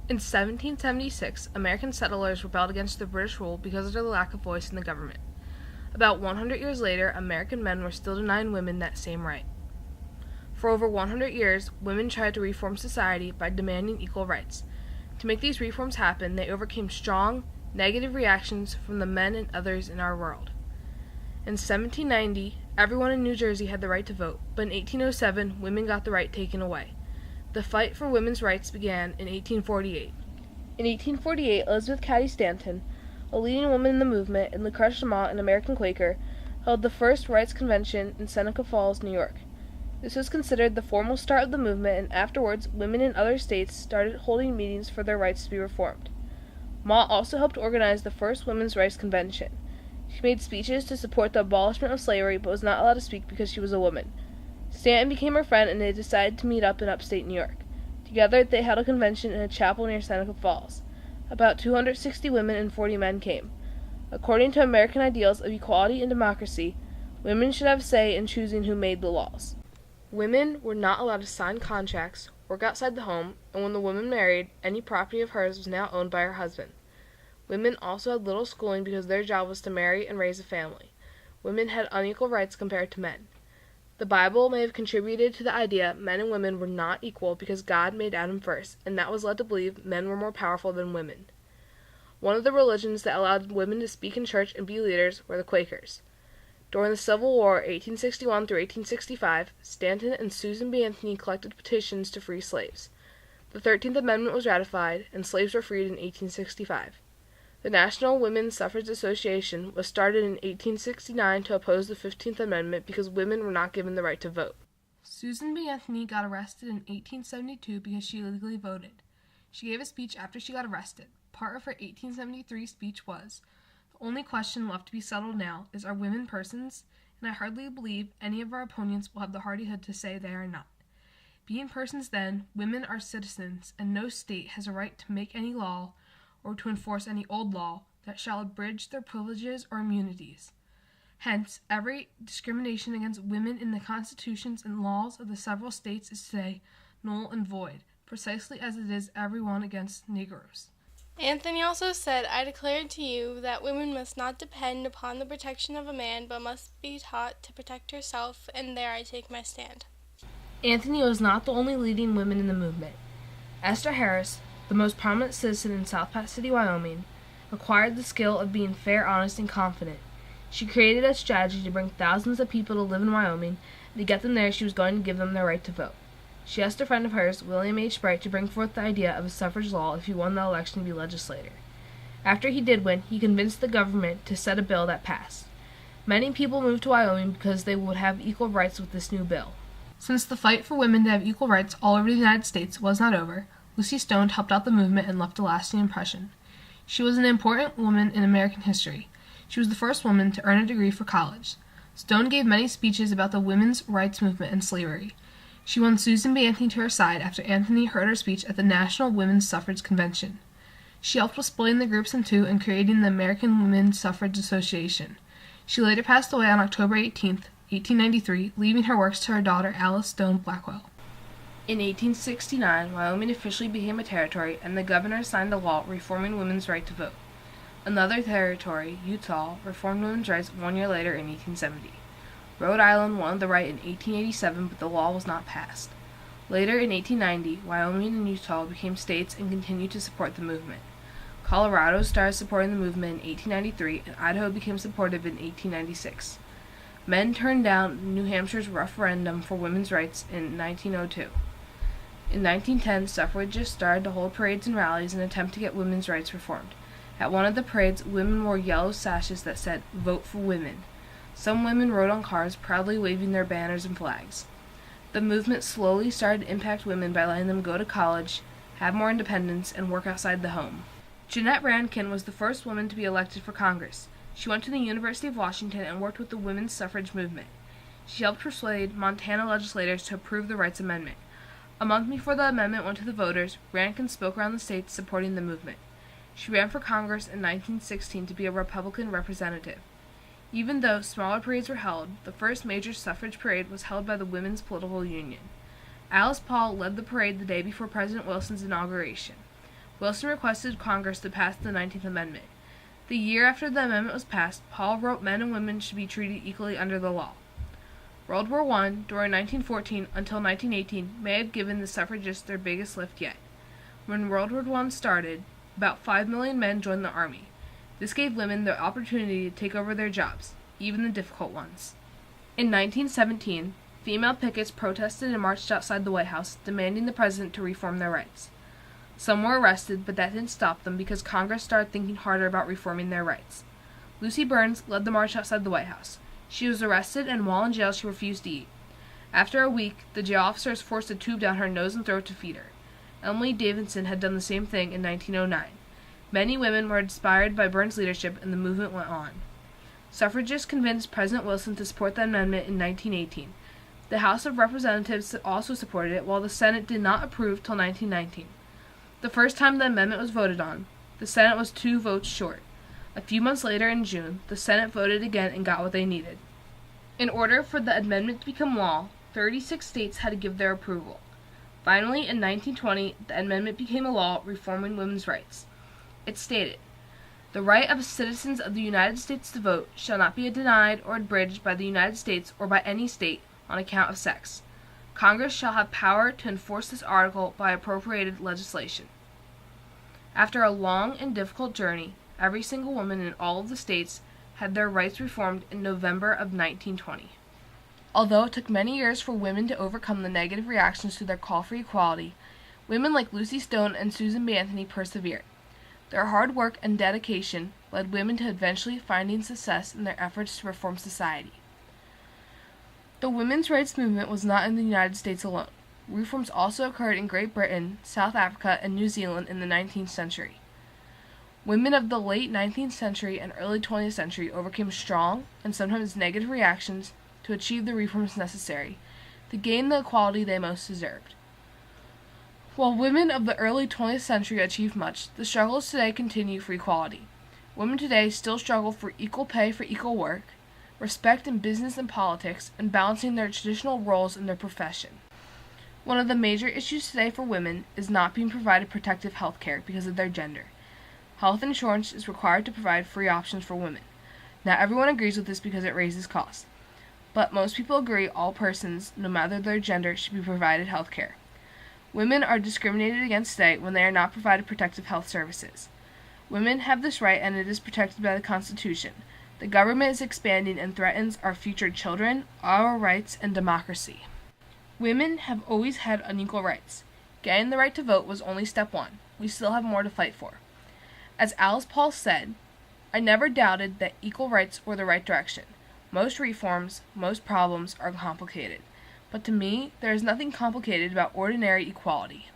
In 1776, American settlers rebelled against the British rule because of their lack of voice in the government. About 100 years later, American men were still denying women that same right. For over 100 years, women tried to reform society by demanding equal rights. To make these reforms happen, they overcame strong, negative reactions from the men and others in our world. In 1790, everyone in New Jersey had the right to vote, but in 1807, women got the right taken away. The fight for women's rights began in 1848. In 1848, Elizabeth Cady Stanton, a leading woman in the movement, and Lucretia Mott, an American Quaker, held the first rights convention in Seneca Falls, New York. This was considered the formal start of the movement, and afterwards, women in other states started holding meetings for their rights to be reformed. Mott also helped organize the first women's rights convention. She made speeches to support the abolishment of slavery, but was not allowed to speak because she was a woman. Stanton became her friend, and they decided to meet up in upstate New York. Together, they held a convention in a chapel near Seneca Falls. About 260 women and 40 men came. According to American ideals of equality and democracy, women should have say in choosing who made the laws. Women were not allowed to sign contracts, work outside the home, and when the woman married, any property of hers was now owned by her husband. Women also had little schooling because their job was to marry and raise a family. Women had unequal rights compared to men. The Bible may have contributed to the idea men and women were not equal because God made Adam first, and that was led to believe men were more powerful than women. One of the religions that allowed women to speak in church and be leaders were the Quakers. During the Civil War, 1861 through 1865, Stanton and Susan B. Anthony collected petitions to free slaves. The 13th Amendment was ratified, and slaves were freed in 1865. The National Women's Suffrage Association was started in 1869 to oppose the 15th Amendment because women were not given the right to vote. Susan B. Anthony got arrested in 1872 because she illegally voted. She gave a speech after she got arrested. Part of her 1873 speech was, "The only question left to be settled now is, are women persons? And I hardly believe any of our opponents will have the hardihood to say they are not. Being persons then, women are citizens, and no state has a right to make any law or to enforce any old law that shall abridge their privileges or immunities. Hence, every discrimination against women in the constitutions and laws of the several states is today null and void, precisely as it is every one against Negroes." Anthony also said, "I declare to you that women must not depend upon the protection of a man, but must be taught to protect herself, and there I take my stand." Anthony was not the only leading woman in the movement. Esther Harris, the most prominent citizen in South Platte City, Wyoming, acquired the skill of being fair, honest, and confident. She created a strategy to bring thousands of people to live in Wyoming, and to get them there she was going to give them their right to vote. She asked a friend of hers, William H. Bright, to bring forth the idea of a suffrage law if he won the election to be legislator. After he did win, he convinced the government to set a bill that passed. Many people moved to Wyoming because they would have equal rights with this new bill. Since the fight for women to have equal rights all over the United States was not over, Lucy Stone helped out the movement and left a lasting impression. She was an important woman in American history. She was the first woman to earn a degree for college. Stone gave many speeches about the women's rights movement and slavery. She won Susan B. Anthony to her side after Anthony heard her speech at the National Women's Suffrage Convention. She helped with splitting the groups in two and creating the American Women's Suffrage Association. She later passed away on October 18, 1893, leaving her works to her daughter Alice Stone Blackwell. In 1869, Wyoming officially became a territory, and the governor signed a law reforming women's right to vote. Another territory, Utah, reformed women's rights 1 year later in 1870. Rhode Island wanted the right in 1887, but the law was not passed. Later in 1890, Wyoming and Utah became states and continued to support the movement. Colorado started supporting the movement in 1893, and Idaho became supportive in 1896. Men turned down New Hampshire's referendum for women's rights in 1902. In 1910, suffragists started to hold parades and rallies in an attempt to get women's rights reformed. At one of the parades, women wore yellow sashes that said, "Vote for Women." Some women rode on cars, proudly waving their banners and flags. The movement slowly started to impact women by letting them go to college, have more independence, and work outside the home. Jeanette Rankin was the first woman to be elected for Congress. She went to the University of Washington and worked with the women's suffrage movement. She helped persuade Montana legislators to approve the Rights Amendment. A month before the amendment went to the voters, Rankin spoke around the state supporting the movement. She ran for Congress in 1916 to be a Republican representative. Even though smaller parades were held, the first major suffrage parade was held by the Women's Political Union. Alice Paul led the parade the day before President Wilson's inauguration. Wilson requested Congress to pass the 19th Amendment. The year after the amendment was passed, Paul wrote men and women should be treated equally under the law. World War I, during 1914 until 1918, may have given the suffragists their biggest lift yet. When World War I started, about 5 million men joined the army. This gave women the opportunity to take over their jobs, even the difficult ones. In 1917, female pickets protested and marched outside the White House, demanding the president to reform their rights. Some were arrested, but that didn't stop them because Congress started thinking harder about reforming their rights. Lucy Burns led the march outside the White House. She was arrested, and while in jail she refused to eat. After a week, the jail officers forced a tube down her nose and throat to feed her. Emily Davidson had done the same thing in 1909. Many women were inspired by Burns' leadership, and the movement went on. Suffragists convinced President Wilson to support the amendment in 1918. The House of Representatives also supported it, while the Senate did not approve till 1919. The first time the amendment was voted on, the Senate was 2 votes short. A few months later, in June, the Senate voted again and got what they needed. In order for the amendment to become law, 36 states had to give their approval. Finally, in 1920, the amendment became a law reforming women's rights. It stated, "The right of citizens of the United States to vote shall not be denied or abridged by the United States or by any state on account of sex. Congress shall have power to enforce this article by appropriated legislation." After a long and difficult journey, every single woman in all of the states had their rights reformed in November of 1920. Although it took many years for women to overcome the negative reactions to their call for equality, women like Lucy Stone and Susan B. Anthony persevered. Their hard work and dedication led women to eventually finding success in their efforts to reform society. The women's rights movement was not in the United States alone. Reforms also occurred in Great Britain, South Africa, and New Zealand in the 19th century. Women of the late 19th century and early 20th century overcame strong and sometimes negative reactions to achieve the reforms necessary to gain the equality they most deserved. While women of the early 20th century achieved much, the struggles today continue for equality. Women today still struggle for equal pay for equal work, respect in business and politics, and balancing their traditional roles in their profession. One of the major issues today for women is not being provided protective health care because of their gender. Health insurance is required to provide free options for women. Not everyone agrees with this because it raises costs, but most people agree all persons, no matter their gender, should be provided health care. Women are discriminated against today when they are not provided protective health services. Women have this right and it is protected by the Constitution. The government is expanding and threatens our future children, our rights, and democracy. Women have always had unequal rights. Getting the right to vote was only step one. We still have more to fight for. As Alice Paul said, "I never doubted that equal rights were the right direction. Most reforms, most problems are complicated. But to me, there is nothing complicated about ordinary equality."